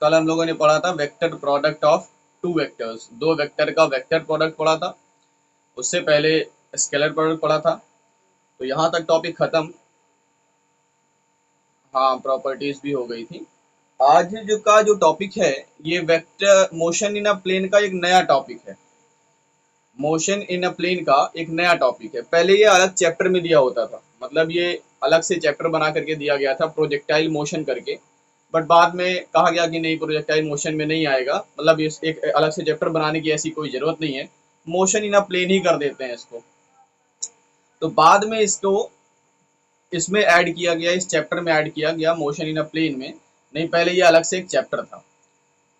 कल हम लोगों ने पढ़ा था vector product of two vectors, दो वेक्टर का वेक्टर प्रोडक्ट पढ़ा था। उससे पहले स्केलर प्रोडक्ट पढ़ा था। तो यहाँ तक टॉपिक खत्म। हाँ, प्रॉपर्टीज भी हो गई थी। आज जो टॉपिक है, ये vector motion in a plane का एक नया टॉपिक है। मोशन इन अ प्लेन का एक नया टॉपिक है। पहले ये अलग चैप्टर में दिया होता था, मतलब ये अलग से चैप्टर बना करके दिया गया था प्रोजेक्टाइल मोशन करके। बट बाद में कहा गया कि नहीं, प्रोजेक्टाइल मोशन में नहीं आएगा, मतलब इस एक अलग से चैप्टर बनाने की ऐसी कोई जरूरत नहीं है, मोशन इन अ प्लेन ही कर देते हैं इसको। तो बाद में इसको इसमें ऐड किया गया, इस चैप्टर में ऐड किया गया मोशन इन अ प्लेन में। नहीं, पहले ये अलग से एक चैप्टर था।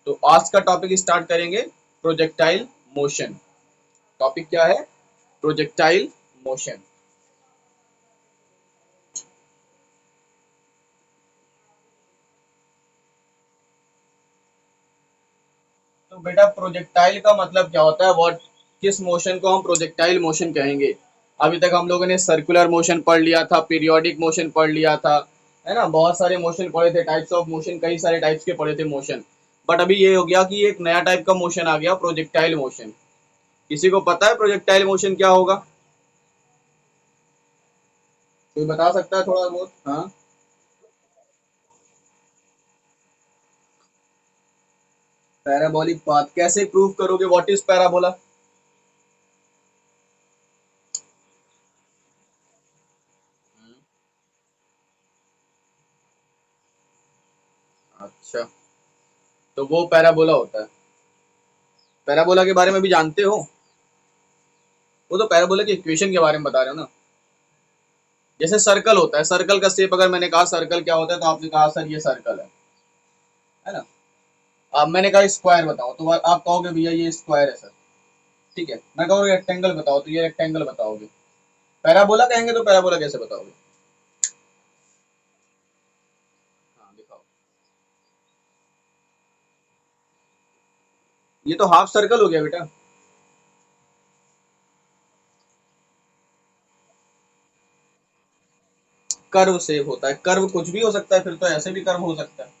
तो आज का टॉपिक स्टार्ट करेंगे, प्रोजेक्टाइल मोशन। टॉपिक क्या है? Projectile motion. तो बेटा प्रोजेक्टाइल का मतलब क्या होता है? व्हाट, किस मोशन को हम प्रोजेक्टाइल मोशन कहेंगे? अभी तक हम लोगों ने सर्कुलर मोशन पढ़ लिया था, पीरियोडिक मोशन पढ़ लिया था, है ना, बहुत सारे मोशन पढ़े थे, टाइप्स ऑफ मोशन, कई सारे टाइप्स के पढ़े थे मोशन। बट अभी ये हो गया कि एक नया टाइप का मोशन आ गया, प्रोजेक्टाइल मोशन। किसी को पता है प्रोजेक्टाइल मोशन क्या होगा? कोई बता सकता है थोड़ा बहुत? हाँ, पैराबोलिक पाथ कैसे प्रूव करोगे? What is parabola? अच्छा, तो वो पैराबोला होता है। पैराबोला के बारे में भी जानते हो? वो तो पैराबोला की इक्वेशन के बारे में बता रहे हो ना। जैसे सर्कल होता है, सर्कल का शेप, अगर मैंने कहा सर्कल क्या होता है तो आपने कहा सर ये सर्कल है ना। अब मैंने कहा स्क्वायर बताओ तो आप कहोगे भैया ये स्क्वायर है सर। ठीक है, मैं कहूँगा रेक्टेंगल बताओ तो ये रेक्टेंगल बताओगे। पैराबोला कहेंगे तो पैराबोला कैसे बताओगे? हाँ, दिखाओ। ये तो हाफ सर्कल हो गया बेटा। कर्व शेप होता है, कर्व कुछ भी हो सकता है, फिर तो ऐसे भी कर्व हो सकता है।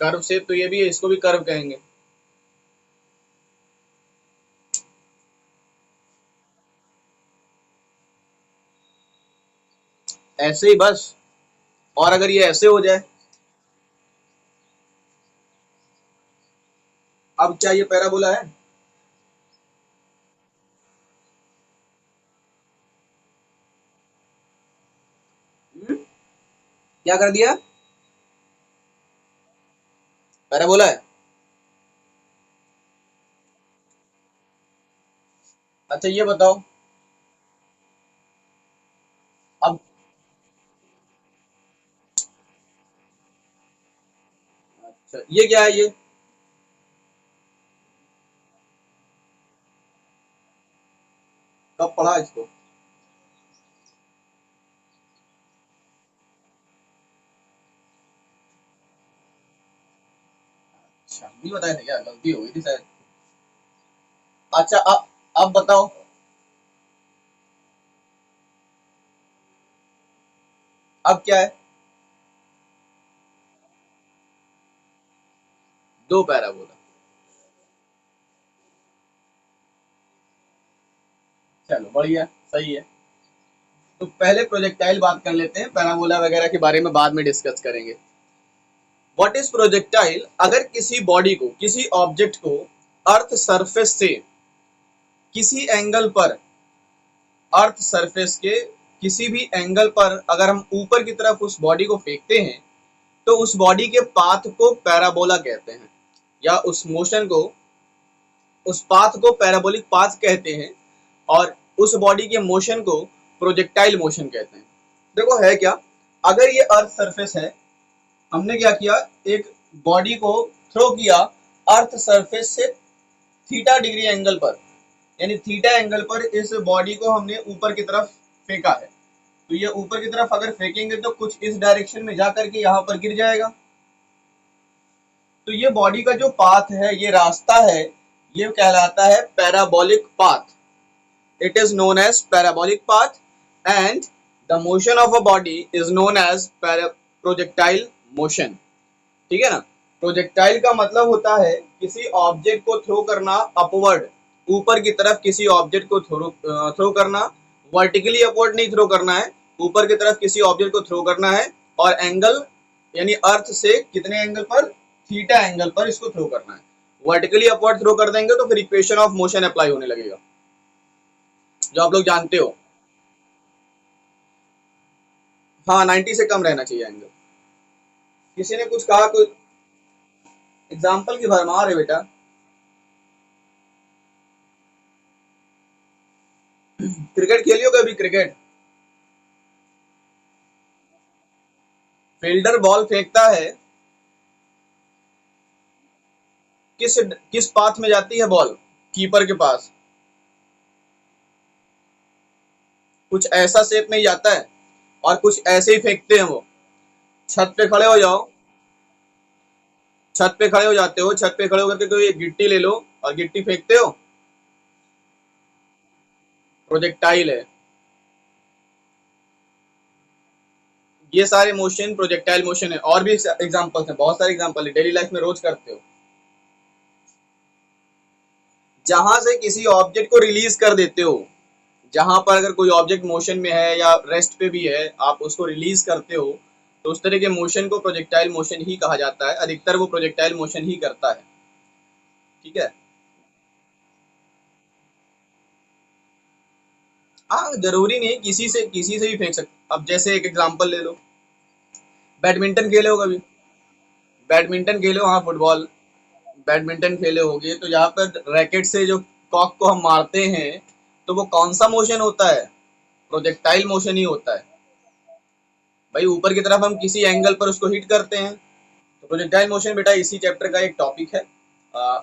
कर्व शेप तो ये भी है, इसको भी कर्व कहेंगे। ऐसे ही बस। और अगर ये ऐसे हो जाए, अब क्या ये पैराबोला है? क्या कर दिया? पैराबोला है। अच्छा ये बताओ। अब अच्छा, ये क्या है ये? कब पढ़ा इसको? अच्छा, नहीं बताए थे क्या? गलती हो गई थी शायद। अच्छा, अब बताओ। अब क्या है? दो पैराबोला। चलो बढ़िया, सही है। तो पहले प्रोजेक्टाइल बात कर लेते हैं, पैराबोला वगैरह के बारे में बाद में डिस्कस करेंगे। What is projectile? अगर किसी बॉडी को, किसी ऑब्जेक्ट को अर्थ सरफेस से किसी एंगल पर, अर्थ सरफेस के किसी भी एंगल पर अगर हम ऊपर की तरफ उस बॉडी को फेंकते हैं, तो उस बॉडी के पाथ को पैराबोला कहते हैं, या उस मोशन को, उस पाथ को पैराबोलिक पाथ कहते हैं। और उस बॉडी के मोशन को प्रोजेक्टाइल मोशन कहते हैं। देखो है क्या, अगर ये अर्थ सरफेस है, हमने क्या किया, एक बॉडी को थ्रो किया अर्थ सरफेस से थीटा डिग्री एंगल पर, यानी थीटा एंगल पर इस बॉडी को हमने ऊपर की तरफ फेंका है। तो ये ऊपर की तरफ अगर फेंकेंगे तो कुछ इस डायरेक्शन में जा करके यहाँ पर गिर जाएगा। तो ये बॉडी का जो पाथ है, ये रास्ता है, ये कहलाता है parabolic path. It is known as parabolic path, and the motion of a body is known as projectile motion, ठीक है ना। प्रोजेक्टाइल का मतलब होता है किसी ऑब्जेक्ट को थ्रो करना अपवर्ड, ऊपर की तरफ किसी ऑब्जेक्ट को थ्रो करना, वर्टिकली अपवर्ड नहीं थ्रो करना है, ऊपर की तरफ किसी ऑब्जेक्ट को थ्रो करना है, और एंगल यानी अर्थ से कितने एंगल पर, थीटा एंगल पर इसको थ्रो करना है। वर्टिकली अपवर्ड थ्रो कर देंगे तो फिर इक्वेशन ऑफ मोशन अप्लाई होने लगेगा, जो आप लोग जानते हो। हाँ 90 से कम रहना चाहिए एंगल। किसी ने कुछ कहा, कोई एग्जाम्पल की भरमार है बेटा। क्रिकेट खेलियो कभी, क्रिकेट फील्डर बॉल फेंकता है, किस किस पाथ में जाती है बॉल, कीपर के पास कुछ ऐसा शेप में ही जाता है, और कुछ ऐसे ही फेंकते हैं वो। छत पे खड़े हो जाओ, छत पे खड़े हो जाते हो, छत पे खड़े होकर के कोई एक गिट्टी ले लो और गिट्टी फेंकते हो, प्रोजेक्टाइल है। ये सारे मोशन प्रोजेक्टाइल मोशन है। और भी एग्जांपल्स हैं, बहुत सारे एग्जांपल है, डेली लाइफ में रोज करते हो। जहां से किसी ऑब्जेक्ट को रिलीज कर देते हो, जहां पर अगर कोई ऑब्जेक्ट मोशन में है या रेस्ट पे भी है, आप उसको रिलीज करते हो, तो उस तरह के मोशन को प्रोजेक्टाइल मोशन ही कहा जाता है। अधिकतर वो प्रोजेक्टाइल मोशन ही करता है, ठीक है। हाँ जरूरी नहीं, किसी से भी फेंक सकते। अब जैसे एक एग्जांपल ले लो, बैडमिंटन खेले हो कभी, बैडमिंटन खेले हो, हाँ फुटबॉल, बैडमिंटन खेले होगे, तो यहाँ पर रैकेट से जो कॉक को हम मारते हैं, तो वो कौन सा मोशन होता है, प्रोजेक्टाइल मोशन ही होता है भाई। ऊपर की तरफ हम किसी एंगल पर उसको हिट करते हैं। तो प्रोजेक्टाइल मोशन बेटा इसी चैप्टर का एक टॉपिक है। आ,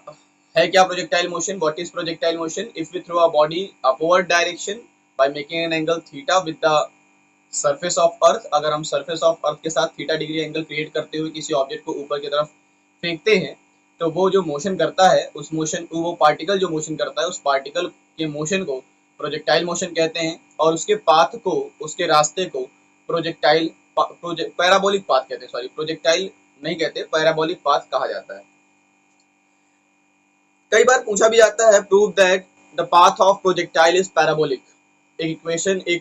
है क्या projectile motion, what is projectile motion? If we throw a body upward direction by making an angle theta with the surface of earth, अगर हम सरफेस ऑफ अर्थ के साथ थीटा डिग्री एंगल क्रिएट करते हुए किसी ऑब्जेक्ट को ऊपर की तरफ फेंकते हैं, तो वो जो मोशन करता है, उस मोशन को, वो पार्टिकल जो मोशन करता है, उस पार्टिकल के मोशन को प्रोजेक्टाइल मोशन कहते हैं। और उसके पाथ को, उसके रास्ते को प्रोजेक्टाइल पैराबोलिक पाथ कहते हैं, सॉरी प्रोजेक्टाइल नहीं कहते, पैराबोलिक पाथ कहा जाता है। कई बार पूछा भी जाता है, prove that the path of projectile is parabolic. एक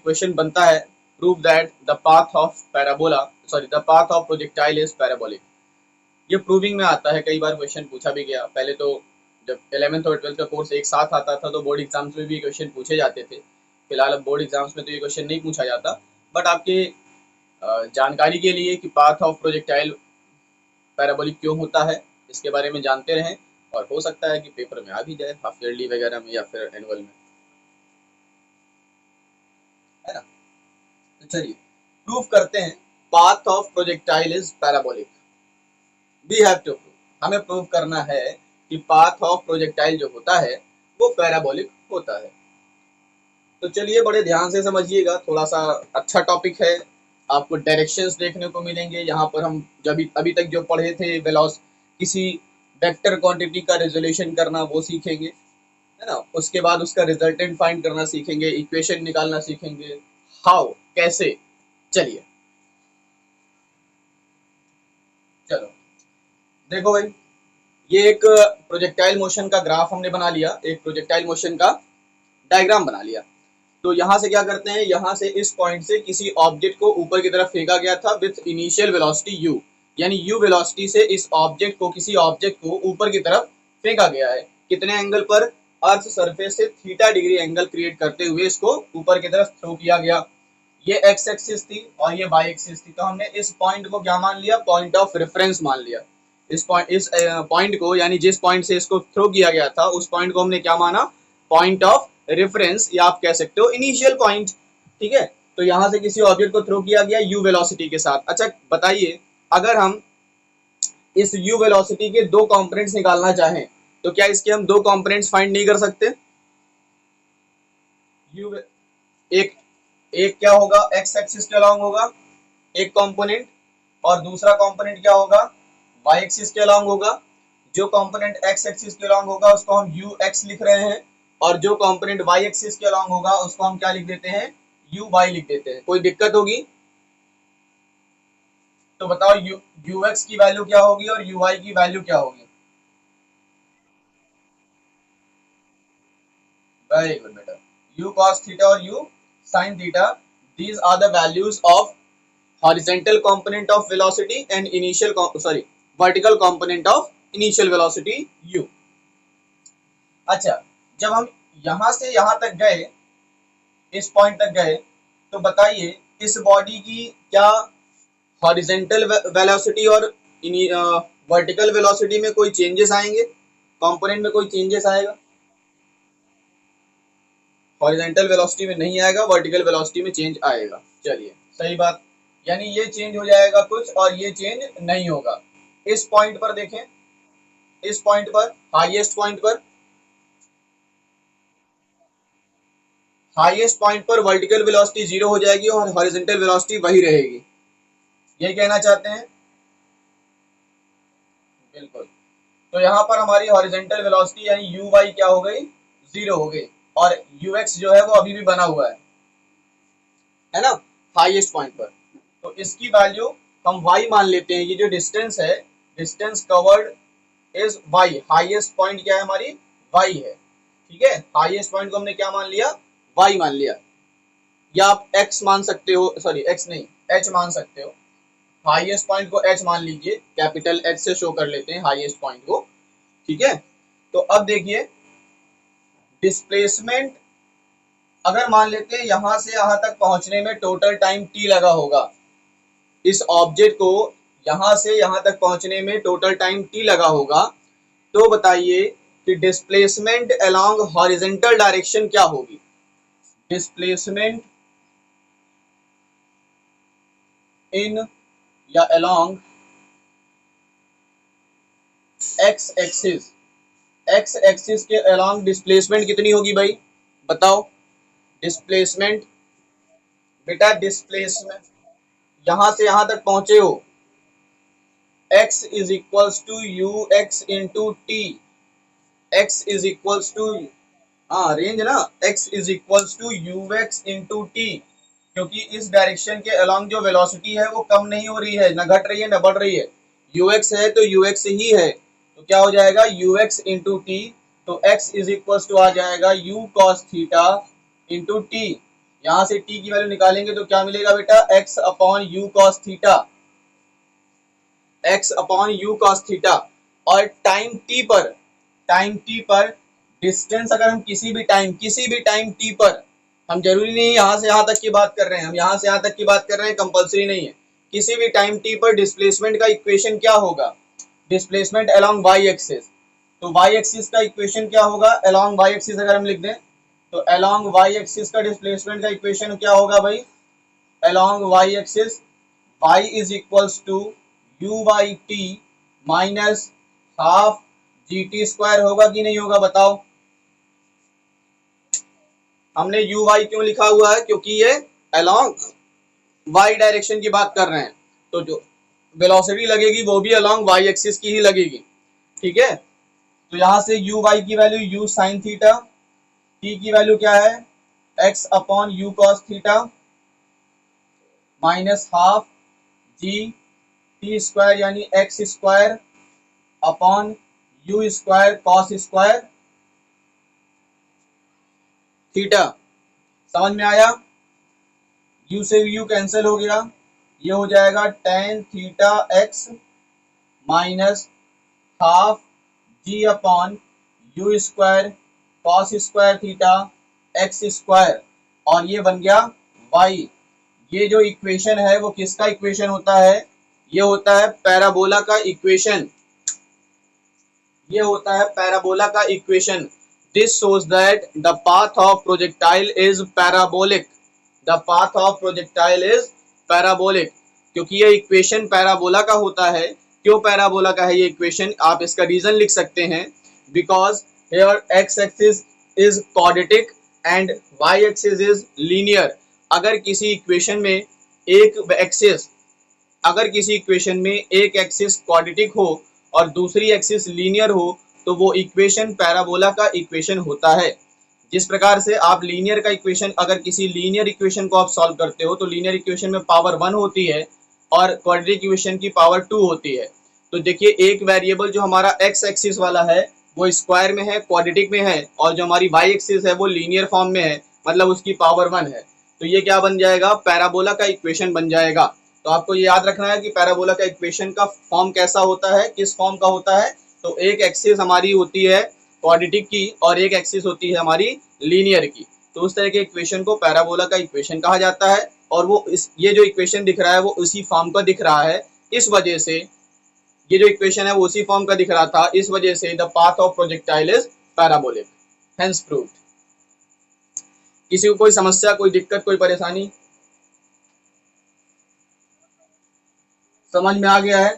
क्वेश्चन बनता है, prove that the path of parabola, sorry the path of projectile is parabolic. ये प्रूविंग में आता है, कई बार क्वेश्चन पूछा भी गया। पहले तो जब 11th और 12th का कोर्स एक साथ आता था तो बोर्ड एग्जाम्स में भी क्वेश्चन पूछे जाते थे। फिलहाल अब बोर्ड एग्जाम्स में तो ये क्वेश्चन नहीं पूछा जाता, बट आपके जानकारी के लिए कि पाथ ऑफ प्रोजेक्टाइल पैराबोलिक क्यों होता है, इसके बारे में जानते रहें। और हो सकता है कि पेपर में आ भी जाए, हाफ ईयरली वगैरह में या फिर एनुअल में, है ना। तो चलिए प्रूफ करते हैं, path of projectile is parabolic. We have to prove, हमें प्रूव करना है कि पाथ ऑफ प्रोजेक्टाइल जो होता है वो पैराबोलिक होता है। तो चलिए बड़े ध्यान से समझिएगा, थोड़ा सा अच्छा टॉपिक है। आपको डायरेक्शंस देखने को मिलेंगे यहाँ पर। हम जब अभी तक जो पढ़े थे, वेलोस किसी वेक्टर क्वांटिटी का रेजोल्यूशन करना वो सीखेंगे, है ना। उसके बाद उसका रिजल्टेंट फाइंड करना सीखेंगे, इक्वेशन निकालना सीखेंगे, हाउ, कैसे। चलिए चलो देखो भाई, ये एक प्रोजेक्टाइल मोशन का ग्राफ हमने बना लिया, एक प्रोजेक्टाइल मोशन का डायग्राम बना लिया। तो यहाँ से क्या करते हैं, यहाँ से इस पॉइंट से किसी ऑब्जेक्ट को ऊपर की तरफ फेंका गया था विथ इनिशियल वेलोसिटी u, यानी u वेलोसिटी से इस ऑब्जेक्ट को, किसी ऑब्जेक्ट को ऊपर की तरफ फेंका गया है। कितने एंगल पर? अर्थ सरफेस से थीटा डिग्री एंगल क्रिएट करते हुए इसको ऊपर की तरफ थ्रो किया गया। ये एक्स एक्सिस थी और ये वाई एक्सिस थी। तो हमने इस पॉइंट को क्या मान लिया, पॉइंट ऑफ रेफरेंस मान लिया। इस पॉइंट को, यानी जिस पॉइंट से इसको थ्रो किया गया था, उस पॉइंट को हमने क्या माना, पॉइंट ऑफ रेफरेंस, या आप कह सकते हो इनिशियल पॉइंट, ठीक है। तो यहां से किसी ऑब्जेक्ट को थ्रो किया गया u वेलोसिटी के साथ। अच्छा बताइए, अगर हम इस u वेलोसिटी के दो कंपोनेंट्स निकालना चाहें, तो क्या इसके हम दो कंपोनेंट्स फाइंड नहीं कर सकते? u एक एक क्या होगा, एक्स एक्सिस के अलॉन्ग होगा एक कंपोनेंट, और दूसरा कंपोनेंट क्या होगा, वाई एक्सिस के अलॉन्ग होगा। जो कंपोनेंट एक्स एक्सिस के अलॉन्ग होगा उसको हम यू एक्स लिख रहे हैं, और जो कंपोनेंट वाई एक्सिस के अलॉन्ग होगा उसको हम क्या लिख देते हैं, यू वाई लिख देते हैं। कोई दिक्कत होगी? तो बताओ ux की वैल्यू क्या होगी और uy की वैल्यू क्या होगी? वेरी गुड बेटा। u cos थीटा और u sin theta, these are the values of horizontal component of velocity and vertical component of initial velocity u। अच्छा, जब हम यहां से यहां तक गए, इस पॉइंट तक गए, तो बताइए इस बॉडी की क्या हॉरिजेंटल वेलोसिटी और वर्टिकल वेलोसिटी में कोई चेंजेस आएंगे? कंपोनेंट में कोई चेंजेस आएगा? हॉरिजेंटल वेलोसिटी में नहीं आएगा, वर्टिकल वेलोसिटी में चेंज आएगा। चलिए, सही बात। यानी ये चेंज हो जाएगा कुछ और ये चेंज नहीं होगा। इस पॉइंट पर देखें, इस पॉइंट पर, हाईएस्ट पॉइंट पर, हाईएस्ट पॉइंट पर वर्टिकल वेलोसिटी 0 हो जाएगी और हॉरिजॉन्टल वेलोसिटी वही रहेगी। यही कहना चाहते हैं? बिल्कुल। तो यहाँ पर हमारी हॉरिजॉन्टल वेलोसिटी यानी यू वाई क्या हो गई? 0 हो गई, और यू एक्स जो है वो अभी भी बना हुआ है ना, हाईएस्ट पॉइंट पर। तो इसकी वैल्यू हम वाई मान लेते हैं। ये जो डिस्टेंस है, distance covered is y. Highest point क्या है हमारी? वाई है। ठीक है, हाईएस्ट पॉइंट को हमने क्या मान लिया? वाई मान लिया। या आप एक्स मान सकते हो, सॉरी एक्स नहीं, एच मान सकते हो। हाईएस्ट पॉइंट को एच मान लीजिए, कैपिटल एच से शो कर लेते हैं हाईएस्ट पॉइंट को। ठीक है, तो अब देखिए डिस्प्लेसमेंट, अगर मान लेते हैं यहां से यहां तक पहुंचने में टोटल टाइम टी लगा होगा, इस ऑब्जेक्ट को यहां से यहां तक पहुंचने में टोटल टाइम टी लगा होगा, तो बताइए कि डिस्प्लेसमेंट अलोंग हॉरिजॉन्टल डायरेक्शन क्या होगी? डिस्प्लेसमेंट इन या along x axis, x axis के अलोंग डिस्प्लेसमेंट कितनी होगी भाई? बताओ। डिस्प्लेसमेंट, बेटा डिस्प्लेसमेंट यहां से यहां तक पहुंचे हो, x is equals to u x into t. X is equals to, हाँ रेंज ना, x is equals to u x into t, क्योंकि इस डायरेक्शन के अलोंग जो वेलोसिटी है वो कम नहीं हो रही है, न घट रही है न बढ़ रही है। ux है तो ux ही है, तो क्या हो जाएगा? ux into T. तो x इज इक्वल्स टू आ जाएगा u cos theta into T. यहाँ से t की वैल्यू निकालेंगे तो क्या मिलेगा बेटा? x upon you cos theta, x upon you cos theta. और टाइम t पर, टाइम t पर डिस्टेंस अगर हम किसी भी टाइम t पर, हम जरूरी नहीं यहाँ से यहाँ तक की बात कर रहे हैं, हम यहाँ से यहाँ तक की बात कर रहे हैं, कंपलसरी नहीं है। किसी भी टाइम t पर डिस्प्लेसमेंट का इक्वेशन क्या होगा? Displacement along y axis. तो y एक्सिस का इक्वेशन क्या होगा? अलोंग y एक्सिस अगर हम लिख दें तो अलोंग y एक्सिस का डिस्प्लेसमेंट का इक्वेशन क्या होगा भाई? Along y axis y is equals to u y t minus half g t square होगा कि नहीं होगा? बताओ। हमने यू वाई क्यों लिखा हुआ है? क्योंकि ये अलोंग वाई डायरेक्शन की बात कर रहे हैं, तो जो वेलोसिटी लगेगी वो भी अलोंग वाई एक्सिस की ही लगेगी। ठीक है, तो यहां से यू वाई की value u sine theta, t की वैल्यू क्या है? X upon u cos theta minus half g t square यानी x square upon u square cos square theta. समझ में आया? यू से यू कैंसिल हो गया, ये हो जाएगा tan theta x minus half g upon u square cos square theta x square, और ये बन गया वाई। ये जो इक्वेशन है वो किसका इक्वेशन होता है? ये होता है पैराबोला का इक्वेशन, ये होता है पैराबोला का equation. This shows that the path of projectile is parabolic, the path of projectile is parabolic, क्योंकि ये इक्वेशन पैराबोला का होता है। क्यों पैराबोला का है ये इक्वेशन? आप इसका रीजन लिख सकते हैं, because here x axis is quadratic and y axis is linear. अगर किसी इक्वेशन में एक एक्सिस, अगर किसी इक्वेशन में एक एक्सिस क्वाड्रेटिक हो और दूसरी एक्सिस लीनियर हो तो वो इक्वेशन पैराबोला का इक्वेशन होता है। जिस प्रकार से आप लीनियर का इक्वेशन, अगर किसी लीनियर इक्वेशन को आप सॉल्व करते हो तो लीनियर इक्वेशन में पावर 1 होती है, और क्वाड्रेटिक इक्वेशन की पावर 2 होती है। तो देखिए एक वेरिएबल जो हमारा एक्स एक्सिस वाला है वो स्क्वायर में है, क्वाड्रेटिक में है, और जो हमारी वाई एक्सिस है वो लीनियर फॉर्म में है, मतलब उसकी पावर 1 है। तो ये क्या बन जाएगा, पैराबोला का इक्वेशन बन जाएगा। तो आपको ये याद रखना है कि पैराबोला का इक्वेशन का फॉर्म कैसा होता है, किस फॉर्म का होता है। तो एक एक्सिस हमारी होती है क्वाड्रेटिक की और एक एक्सिस होती है हमारी लीनियर की। तो उस तरह के इक्वेशन को पैराबोला का इक्वेशन कहा जाता है, और वो ये जो इक्वेशन दिख रहा है वो उसी फॉर्म का दिख रहा है। इस वजह से ये जो इक्वेशन है वो उसी फॉर्म का दिख रहा था, इस वजह से the path of projectile is parabolic, hence proved. किसी को कोई समस्या, कोई दिक्कत, कोई परेशानी, समझ में आ गया है?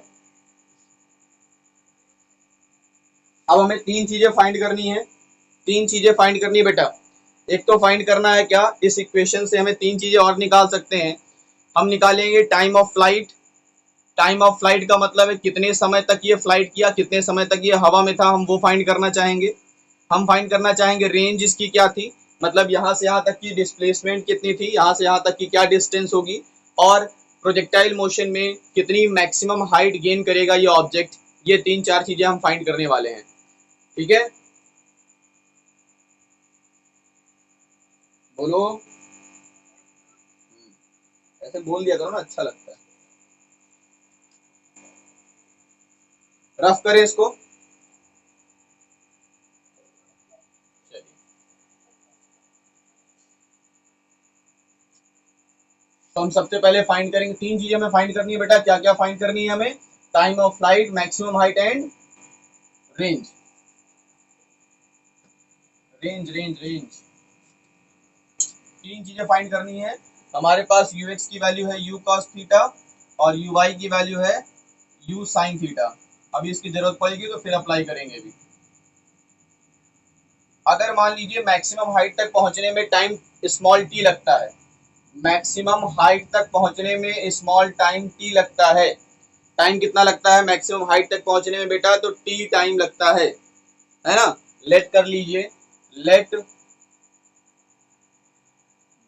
अब हमें तीन चीजें फाइंड करनी है, तीन चीजें फाइंड करनी है बेटा। एक तो फाइंड करना है क्या, इस इक्वेशन से हमें तीन चीजें और निकाल सकते हैं। हम निकालेंगे time of flight. Time of flight का मतलब है कितने समय तक ये फ्लाइट किया, कितने समय तक ये हवा में था, हम वो फाइंड करना चाहेंगे। हम फाइंड करना चाहेंगे रेंज इसकी क्या थी, मतलब यहाँ से यहाँ तक की डिस्प्लेसमेंट कितनी थी, यहाँ से यहाँ तक की क्या डिस्टेंस होगी, और प्रोजेक्टाइल मोशन में कितनी मैक्सिमम हाइट गेन करेगा ये ऑब्जेक्ट। ये तीन चार चीजें हम फाइंड करने वाले हैं, ठीक है? बोलो। ऐसे बोल दिया करो ना, अच्छा लगता है। रफ करें इसको। चलिए, तो हम सबसे पहले फाइंड करेंगे, तीन चीजें हमें फाइंड करनी है बेटा। क्या क्या फाइंड करनी है हमें? Time of flight, maximum height and range. Range range range तीन चीजें फाइंड करनी है। हमारे पास ux की वैल्यू है u cos थीटा और uy की वैल्यू है u sin थीटा। अभी इसकी जरूरत पड़ेगी तो फिर अप्लाई करेंगे भी। अगर मान लीजिए मैक्सिमम हाइट तक पहुंचने में टाइम स्मॉल टी लगता है, मैक्सिमम हाइट तक पहुंचने में स्मॉल टाइम टी लगता है। टाइम कितना लगता है मैक्सिमम हाइट तक पहुंचने में बेटा? तो टी टाइम लगता है ना? लेट कर लीजिए, let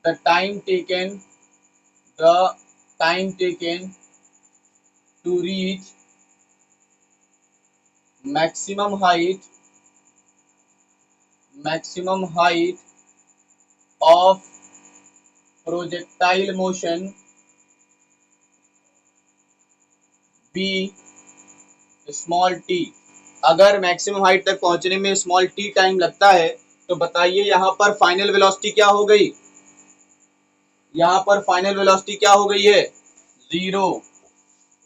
the time taken, the time taken to reach maximum height, maximum height of projectile motion b small t। अगर मैक्सिमम हाइट तक पहुंचने में स्मॉल टी टाइम लगता है तो बताइए यहाँ पर फाइनल वेलोसिटी क्या हो गई? यहाँ पर फाइनल वेलोसिटी क्या हो गई है? 0।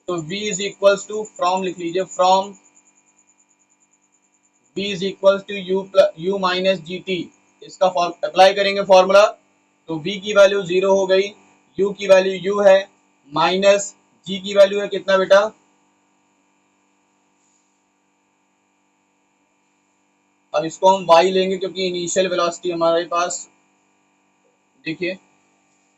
तो v is equals to, from लिख लीजिए, from v is equals to u minus g t. इसका अप्लाई करेंगे फॉर्मूला, तो v की वैल्यू 0 हो गई, u की वैल्यू u है, माइनस g की वैल्यू है कितना बेटा? अब इसको हम y लेंगे क्योंकि इनिशियल वेलोसिटी हमारे पास, देखिए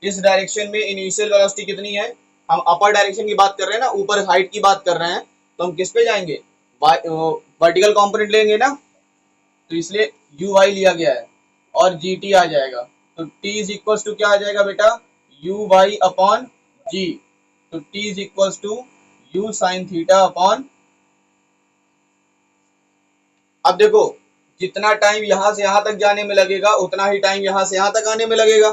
इस डायरेक्शन में इनिशियल वेलोसिटी कितनी है? हम अपर डायरेक्शन की बात कर रहे हैं ना, ऊपर हाइट की बात कर रहे हैं, तो हम किस पे जाएंगे? वर्टिकल कंपोनेंट लेंगे ना, तो इसलिए यू वाई लिया गया है और जी टी आ जाएगा। तो टी इज इक्वल टू क्या आ जाएगा बेटा? U y upon g. तो t is equal to u sine theta upon. अब देखो जितना टाइम यहां से यहां तक जाने में लगेगा उतना ही टाइम यहां से यहां तक आने में लगेगा।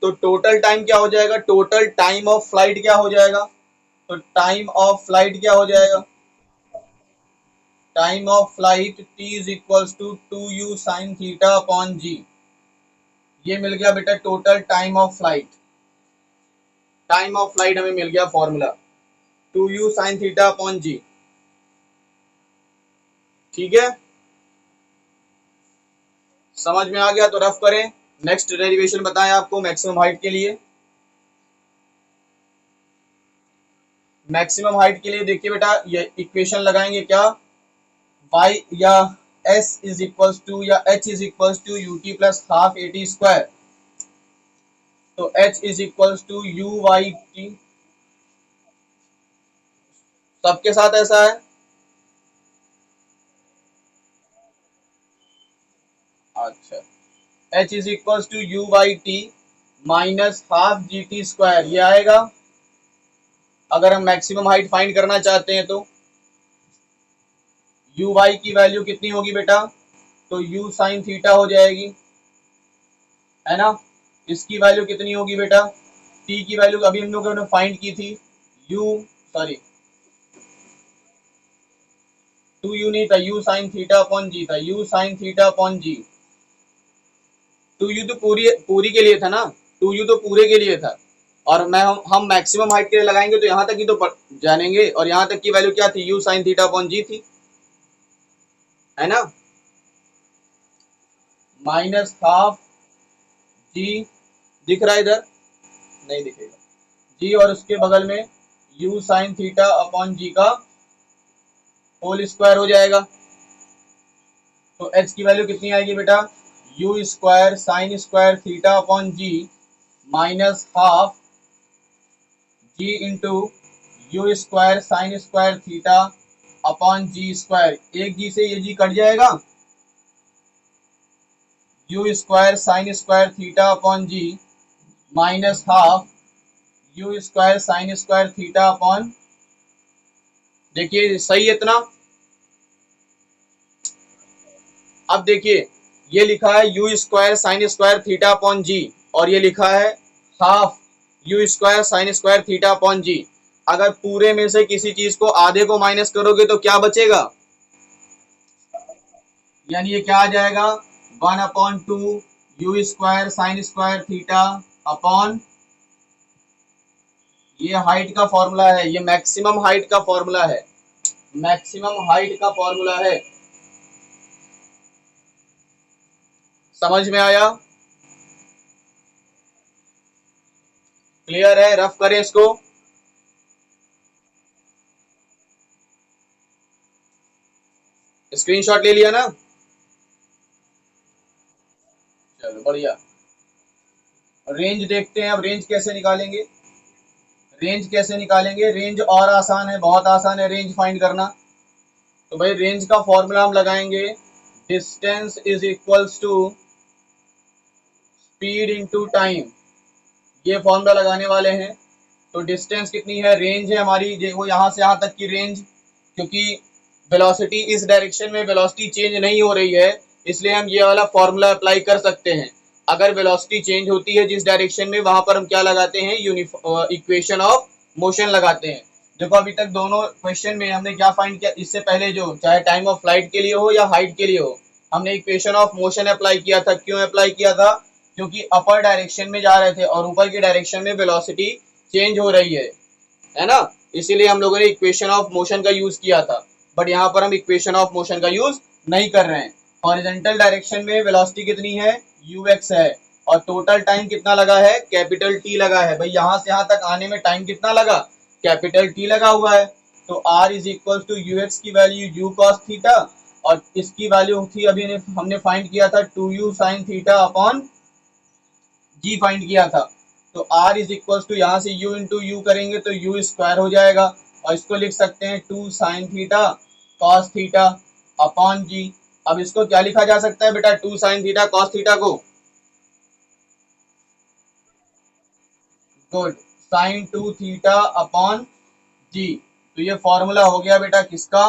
तो टोटल टाइम क्या हो जाएगा? टोटल टाइम ऑफ फ्लाइट क्या हो जाएगा? तो टाइम ऑफ फ्लाइट क्या हो जाएगा? Time of flight t is equal to 2u sine theta upon g. ये मिल गया बेटा total time of flight. Time of flight हमें मिल गया formula 2u sine theta upon g, ठीक है? समझ में आ गया तो रफ करें। नेक्स्ट डेरिवेशन बताएं आपको मैक्सिमम हाइट के लिए। मैक्सिमम हाइट के लिए देखिए बेटा ये इक्वेशन लगाएंगे क्या, y या s इज इक्वल टू या h is equal to u t plus half a t square. तो h is equal to u y t, सबके साथ ऐसा है। अच्छा, h is equal to u y t minus half g t square, ये आएगा। अगर हम मैक्सिमम हाइट फाइंड करना चाहते हैं तो यू वाई की वैल्यू कितनी होगी बेटा, तो यू साइन थीटा हो जाएगी, है ना। इसकी वैल्यू कितनी होगी बेटा, टी की वैल्यू अभी हम लोगों ने फाइंड की थी, यू सॉरी टू यू नहीं था, u sine theta upon g था, u sine theta upon g. Two u तो पूरी पूरी के लिए था ना, टू यू तो पूरे के लिए था, और मैं हम मैक्सिमम हाइट के लिए लगाएंगे तो यहाँ तक ही तो जानेंगे, और यहाँ तक की वैल्यू क्या थी, यू साइन थीटा अपॉन जी थी, है ना। माइनस हाफ जी दिख रहा है इधर, नहीं दिखेगा जी, और उसके बगल में यू साइन थीटा अपॉन जी का होल स्क्वायर हो जाएगा। तो एच की वैल्यू कितनी आएगी बेटा, you square sine square theta upon ji minus half ji into you square sine square theta upon ji square. एक जी से ये जी कट जाएगा, you square sine square theta upon ji minus half you square sine square theta upon, देखिए सही है इतना। अब देखिए ये लिखा है u square sine square theta upon जी, और ये लिखा है half you square sine square theta upon जी। अगर पूरे में से किसी चीज को आधे को माइनस करोगे तो क्या बचेगा, यानी ये क्या आ जाएगा, 1/2 you square sine square theta upon, ये हाइट का फॉर्मूला है, ये मैक्सिमम हाइट का फॉर्मूला है, मैक्सिमम हाइट का फॉर्मूला है। समझ में आया, क्लियर है, रफ करें इसको। स्क्रीनशॉट ले लिया ना, चलो बढ़िया। रेंज देखते हैं, अब रेंज कैसे निकालेंगे, रेंज कैसे निकालेंगे, रेंज और आसान है, बहुत आसान है रेंज फाइंड करना। तो भाई रेंज का फॉर्मूला हम लगाएंगे, distance is equals to speed into time, ये फॉर्मूला लगाने वाले हैं। तो डिस्टेंस कितनी है, रेंज है हमारी, देखो यहाँ से यहाँ तक की रेंज, क्योंकि वेलोसिटी इस डायरेक्शन में वेलोसिटी चेंज नहीं हो रही है, इसलिए हम ये वाला फॉर्मूला अप्लाई कर सकते हैं। अगर वेलोसिटी चेंज होती है जिस डायरेक्शन में, वहां पर हम क्या लगाते हैं, इक्वेशन ऑफ मोशन लगाते हैं। देखो अभी तक दोनों क्वेश्चन में हमने क्या फाइंड किया, इससे पहले जो चाहे टाइम ऑफ फ्लाइट के लिए हो या हाइट के लिए हो, हमने इक्वेशन ऑफ मोशन अप्लाई किया था। क्यों अप्लाई किया था, क्योंकि अपर डायरेक्शन में जा रहे थे और ऊपर की डायरेक्शन में वेलोसिटी चेंज हो रही है ना, इसीलिए हम लोगों ने इक्वेशन ऑफ मोशन का यूज किया था। बट यहाँ पर हम इक्वेशन ऑफ मोशन का यूज नहीं कर रहे हैं। हॉरिजॉन्टल डायरेक्शन में वेलोसिटी कितनी है, यूएक्स है, और टोटल टाइम कितना लगा है, कैपिटल टी लगा है। भाई यहाँ से यहाँ तक आने में टाइम कितना लगा, कैपिटल टी लगा हुआ है। तो R is equal to u x की वैल्यू यू कॉस थीटा, और इसकी वैल्यू थी अभी हमने फाइंड किया था 2u साइन थीटा अपॉन जी फाइंड किया था। तो r इज इक्वल टू यहाँ से u इंटू यू करेंगे तो u स्क्वायर हो जाएगा, और इसको लिख सकते हैं 2 sine theta cos theta upon g. अब इसको क्या लिखा जा सकता है बेटा, 2 साइन थीटा कॉस थीटा को, good, sine 2 theta upon g. तो ये फॉर्मूला हो गया बेटा किसका,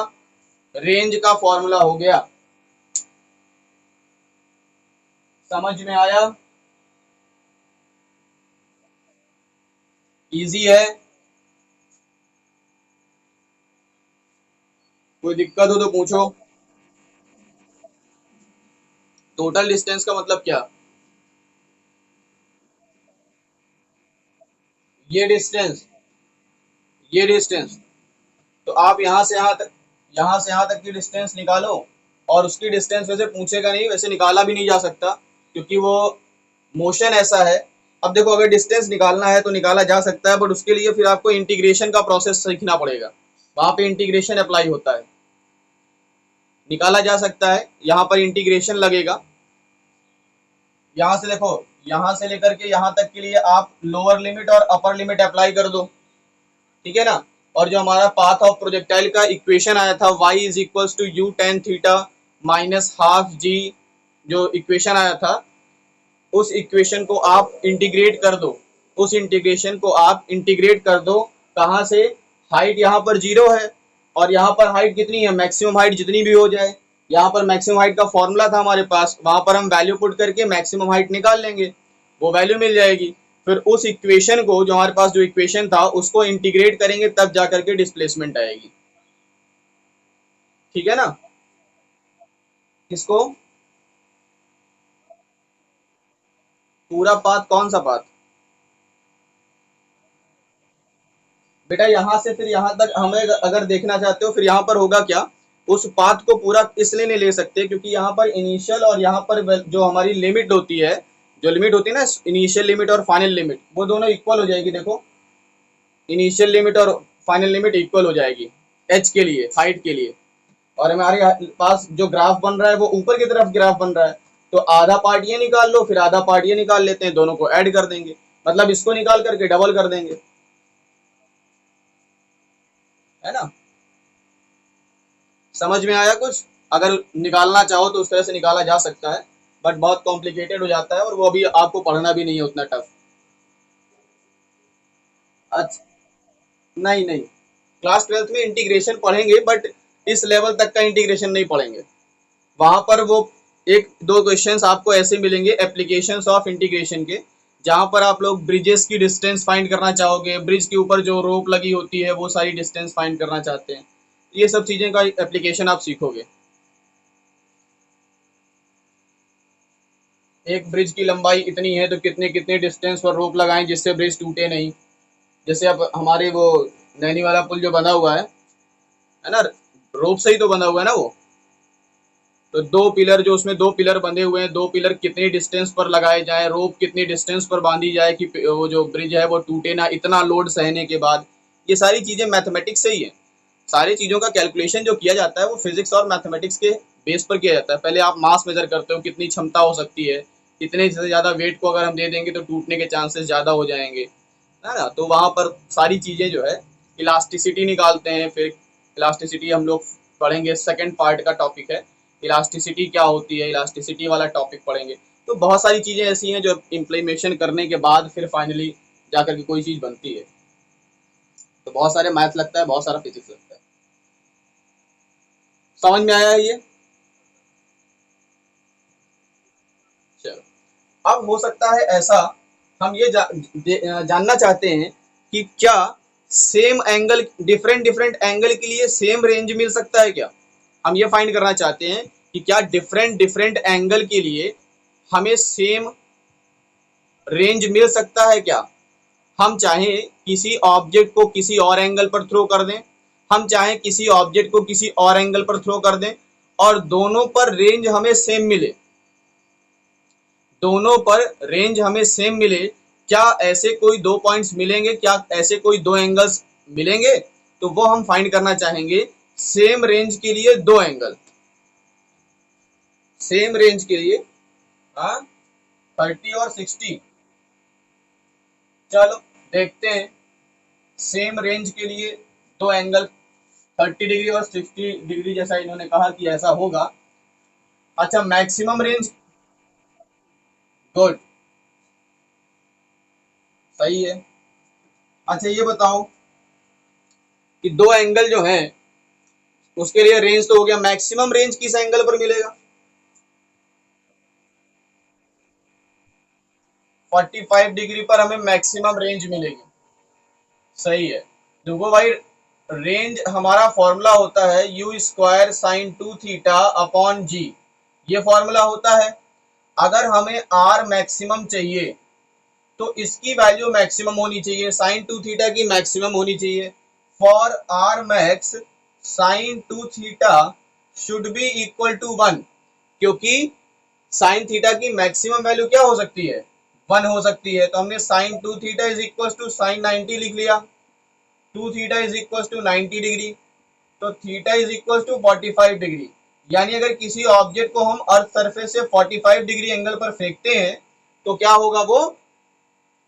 रेंज का फॉर्मूला हो गया। समझ में आया, इजी है, कोई दिक्कत हो तो पूछो। टोटल डिस्टेंस का मतलब क्या, ये डिस्टेंस, ये डिस्टेंस, तो आप यहाँ से यहाँ तक की डिस्टेंस निकालो, और उसकी डिस्टेंस वैसे पूछेगा नहीं, वैसे निकाला भी नहीं जा सकता क्योंकि वो मोशन ऐसा है। अब देखो अगर डिस्टेंस निकालना है तो निकाला जा सकता है, बट उसके लिए फिर आपको इंटीग्रेशन का प्रोसेस सीखना पड़ेगा, वहां पे इंटीग्रेशन अप्लाई होता है। निकाला जा सकता है, यहाँ पर इंटीग्रेशन लगेगा। यहाँ से देखो, यहाँ से लेकर के यहाँ तक के लिए आप लोअर लिमिट और अपर लिमिट अप्लाई कर दो, ठीक है ना। और जो हमारा पाथ ऑफ प्रोजेक्टाइल का इक्वेशन आया था y is equal to u tan theta minus half g, जो इक्वेशन आया था उस इक्वेशन को आप इंटीग्रेट कर दो, उस इंटीग्रेशन को आप इंटीग्रेट कर दो कहाँ से, हाइट यहाँ पर 0 है और यहाँ पर हाइट कितनी है, मैक्सिमम हाइट जितनी भी हो जाए। यहाँ पर मैक्सिमम हाइट का फॉर्मूला था हमारे पास, वहां पर हम वैल्यू पुट करके मैक्सिमम हाइट निकाल लेंगे, वो वैल्यू मिल जाएगी। फिर उस इक्वेशन को, जो हमारे पास जो इक्वेशन था, उसको इंटीग्रेट करेंगे, तब जाकर के डिस्प्लेसमेंट आएगी। ठीक है ना। किसको, पूरा पाथ, कौन सा पाथ बेटा, यहाँ से फिर यहाँ तक हमें अगर देखना चाहते हो, फिर यहाँ पर होगा क्या, उस पाथ को पूरा इसलिए नहीं ले सकते क्योंकि यहाँ पर इनिशियल और यहाँ पर जो हमारी लिमिट होती है, जो लिमिट होती है ना, इनिशियल लिमिट और फाइनल लिमिट, वो दोनों इक्वल हो जाएगी। देखो, इनिशियल लिमिट और फाइनल लिमिट इक्वल हो जाएगी एच के लिए, हाइट के लिए। और हमारे पास जो ग्राफ बन रहा है वो ऊपर की तरफ ग्राफ बन रहा है, तो आधा पार्ट ये निकाल लो, फिर आधा पार्ट ये निकाल लेते हैं, दोनों को ऐड कर देंगे, मतलब इसको निकाल करके डबल कर देंगे, है ना। समझ में आया कुछ, अगर निकालना चाहो तो उस तरह से निकाला जा सकता है, बट बहुत कॉम्प्लिकेटेड हो जाता है और वो अभी आपको पढ़ना भी नहीं है उतना टफ। अच्छा, नहीं नहीं, क्लास 12th में इंटीग्रेशन पढ़ेंगे, बट इस लेवल तक का इंटीग्रेशन नहीं पढ़ेंगे। वहां पर वो एक दो क्वेश्चंस आपको ऐसे मिलेंगे एप्लीकेशंस ऑफ इंटीग्रेशन के, जहां पर आप लोग ब्रिजेस की डिस्टेंस फाइंड करना चाहोगे, ब्रिज के ऊपर जो रोप लगी होती है वो सारी डिस्टेंस फाइंड करना चाहते हैं, ये सब चीजें का एप्लीकेशन आप सीखोगे। एक ब्रिज की लंबाई इतनी है तो कितने कितने डिस्टेंस पर रोप लगाएं जिससे ब्रिज टूटे नहीं। जैसे अब हमारे वो नैनी वाला पुल जो बना हुआ है ना, रोप से ही तो बना हुआ है ना वो, तो दो पिलर, जो उसमें दो पिलर बंधे हुए हैं, दो पिलर कितनी डिस्टेंस पर लगाए जाए, रोप कितनी डिस्टेंस पर बांधी जाए कि वो जो ब्रिज है वो टूटे ना, इतना लोड सहने के बाद, ये सारी चीजें मैथमेटिक्स से ही है। सारी चीजों का कैलकुलेशन जो किया जाता है वो फिजिक्स और मैथमेटिक्स के बेस पर किया जाता है। पहले आप मास मेजर करते हो, कितनी क्षमता हो सकती है, इतने से ज्यादा वेट को अगर हम दे देंगे तो टूटने के चांसेस ज्यादा हो जाएंगे, है ना। तो वहां पर सारी चीजें जो है, इलास्टिसिटी निकालते हैं, फिर इलास्टिसिटी हम लोग पढ़ेंगे, सेकंड पार्ट का टॉपिक है, इलास्टिसिटी क्या होती है, इलास्टिसिटी वाला टॉपिक पढ़ेंगे। तो बहुत सारी चीजें ऐसी हैं जो इम्प्लीमेशन करने के बाद फिर फाइनली जाकर के कोई चीज बनती है। तो बहुत सारे मैथ लगता है, बहुत सारा फिजिक्स लगता है। समझ में आया है ये। चलो, अब हो सकता है ऐसा, हम ये जानना चाहते हैं कि क्या same angle, different different angle के लिए सेम रेंज मिल सकता है क्या। हम ये फाइंड करना चाहते हैं कि क्या डिफरेंट डिफरेंट एंगल के लिए हमें सेम रेंज मिल सकता है क्या। हम चाहें किसी ऑब्जेक्ट को किसी और एंगल पर थ्रो कर दें, हम चाहें किसी ऑब्जेक्ट को किसी और एंगल पर थ्रो कर दें, और दोनों पर रेंज हमें सेम मिले, दोनों पर रेंज हमें सेम मिले, क्या ऐसे कोई दो पॉइंट्स मिलेंगे, क्या ऐसे कोई दो एंगल्स मिलेंगे। तो वो हम फाइंड करना चाहेंगे सेम रेंज के लिए दो एंगल, सेम रेंज के लिए, हाँ, 30 और 60। चलो देखते हैं, सेम रेंज के लिए दो एंगल 30 डिग्री और 60 डिग्री, जैसा इन्होंने कहा कि ऐसा होगा। अच्छा, मैक्सिमम रेंज, गुड, सही है। अच्छा ये बताओ कि दो एंगल जो हैं उसके लिए रेंज तो हो गया, मैक्सिमम रेंज किस एंगल पर मिलेगा। 45 डिग्री पर हमें मैक्सिमम रेंज मिलेगी, सही है। देखो भाई, रेंज हमारा फॉर्मूला होता है u square sine 2 theta upon g, ये फॉर्मूला होता है। अगर हमें आर मैक्सिमम चाहिए तो इसकी वैल्यू मैक्सिमम होनी चाहिए, साइन 2 थीटा की मैक्सिमम होनी चाहिए। For R max sine 2 theta should be equal to 1, क्योंकि साइन थीटा की मैक्सिमम वैल्यू क्या हो सकती है, 1 हो सकती है। तो हमने sine 2 theta is equal to sine 90 लिख लिया, 2 theta is equal to 90 degree, तो theta is equal to 45 degree. यानी अगर किसी ऑब्जेक्ट को हम अर्थ सरफेस से 45 डिग्री एंगल पर फेंकते हैं तो क्या होगा, वो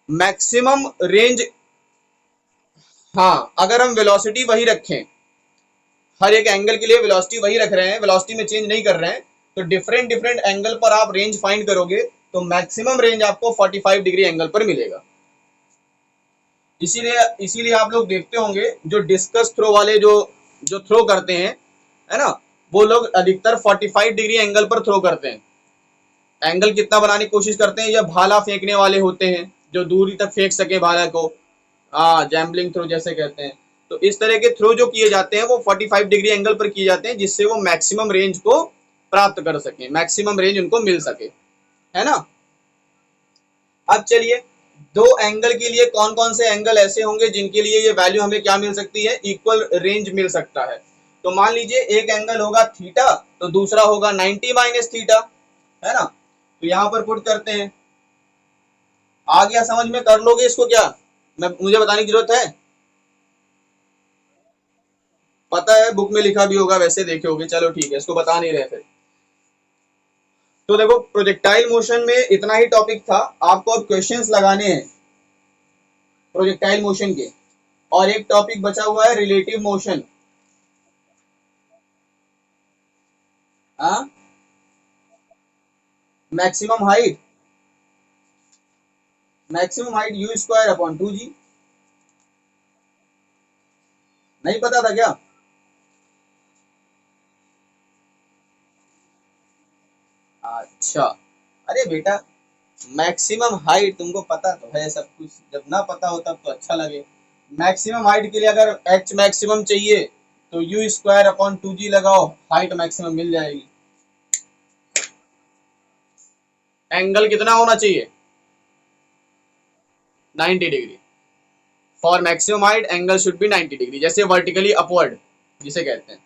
मैक्सिमम रेंज। हाँ, अगर हम वेलोसिटी वही रखें, हर एक एंगल के लिए वेलोसिटी वही रख रहे हैं, वेलोसिटी में चेंज नहीं कर रहे हैं, तो डिफरेंट डिफरेंट एंगल पर आप रेंज फाइंड करोगे तो मैक्सिमम रेंज आपको 45 डिग्री एंगल पर मिलेगा। इसीलिए इसीलिए आप लोग देखते होंगे जो डिस्कस थ्रो वाले जो जो थ्रो करते हैं, है ना, वो लोग अधिकतर 45 डिग्री एंगल पर थ्रो करते हैं। एंगल कितना बनाने की कोशिश करते हैं, या भाला फेंकने वाले होते हैं जो दूरी तक फेंक सके भाला को, हाँ जैम्बलिंग थ्रो जैसे कहते हैं। तो इस तरह के थ्रो जो किए जाते हैं वो 45 डिग्री एंगल पर किए जाते हैं, जिससे वो मैक्सिमम रेंज को प्राप्त कर सके, मैक्सिमम रेंज उनको मिल सके, है ना। अब चलिए, दो एंगल के लिए कौन कौन से एंगल ऐसे होंगे जिनके लिए ये वैल्यू हमें क्या मिल सकती है, इक्वल रेंज मिल सकता है। तो मान लीजिए एक एंगल होगा थीटा, तो दूसरा होगा 90 माइनस थीटा, है ना। तो यहां पर पुट करते हैं, आ गया समझ में, कर लोगे इसको क्या, मैं मुझे बताने की जरूरत है, पता है बुक में लिखा भी होगा, वैसे देखे होगे, चलो ठीक है, इसको बता नहीं रहे फिर। तो देखो प्रोजेक्टाइल मोशन में इतना ही टॉपिक था, आपको अब क्वेश्चंस लगाने हैं प्रोजेक्टाइल मोशन के, और एक टॉपिक बचा हुआ है रिलेटिव मोशन। हाँ, maximum height, maximum height you square upon 2g, नहीं पता था क्या? अच्छा, अरे बेटा, मैक्सिमम हाइट तुमको पता तो है सब कुछ, जब ना पता हो तब तो अच्छा लगे। मैक्सिमम हाइट के लिए अगर एच मैक्सिमम चाहिए तो यू स्क्वायर अपॉन 2g लगाओ, हाइट मैक्सिमम मिल जाएगी। एंगल कितना होना चाहिए, 90 degree. For maximum height angle should be 90 degree, जैसे वर्टिकली अपवर्ड जिसे कहते हैं।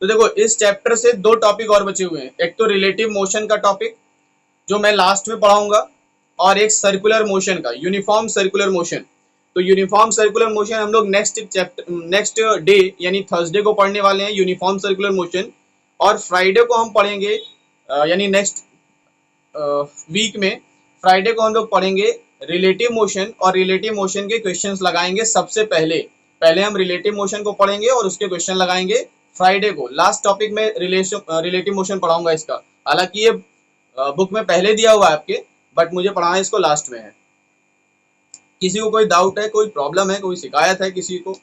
तो देखो इस चैप्टर से दो टॉपिक और बचे हुए हैं, एक तो रिलेटिव मोशन का टॉपिक जो मैं लास्ट में पढ़ाऊंगा, और एक सर्कुलर मोशन का, यूनिफॉर्म सर्कुलर मोशन। तो यूनिफॉर्म सर्कुलर मोशन हम लोग नेक्स्ट डे यानी थर्सडे को पढ़ने वाले हैं, यूनिफॉर्म सर्कुलर मोशन। और फ्राइडे को हम पढ़ेंगे, यानी नेक्स्ट वीक में फ्राइडे को हम लोग पढ़ेंगे रिलेटिव मोशन, और रिलेटिव मोशन के क्वेश्चंस लगाएंगे सबसे पहले। पहले हम रिलेटिव मोशन को पढ़ेंगे और उसके क्वेश्चन लगाएंगे फ्राइडे को। लास्ट टॉपिक में रिलेटिव मोशन पढ़ाऊंगा इसका, हालांकि ये बुक में पहले दिया हुआ है आपके, बट मुझे पढ़ाना इसको लास्ट में है। किसी को कोई डाउट है, कोई प्रॉब्लम है, कोई शिकायत है किसी को?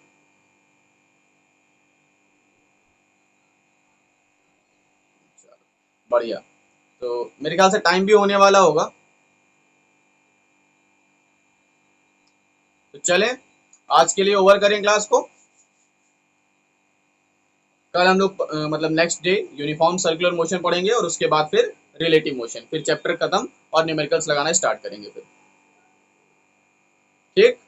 बढ़िया। तो मेरे ख्याल से टाइम भी होने वाला होगा, तो चलें आज के लिए ओवर करें क्लास को। कल हम लोग मतलब next day uniform circular motion पढ़ेंगे, और उसके बाद फिर रिलेटिव मोशन, फिर चैप्टर खत्म और न्यूमेरिकल्स लगाना स्टार्ट करेंगे फिर। ठीक।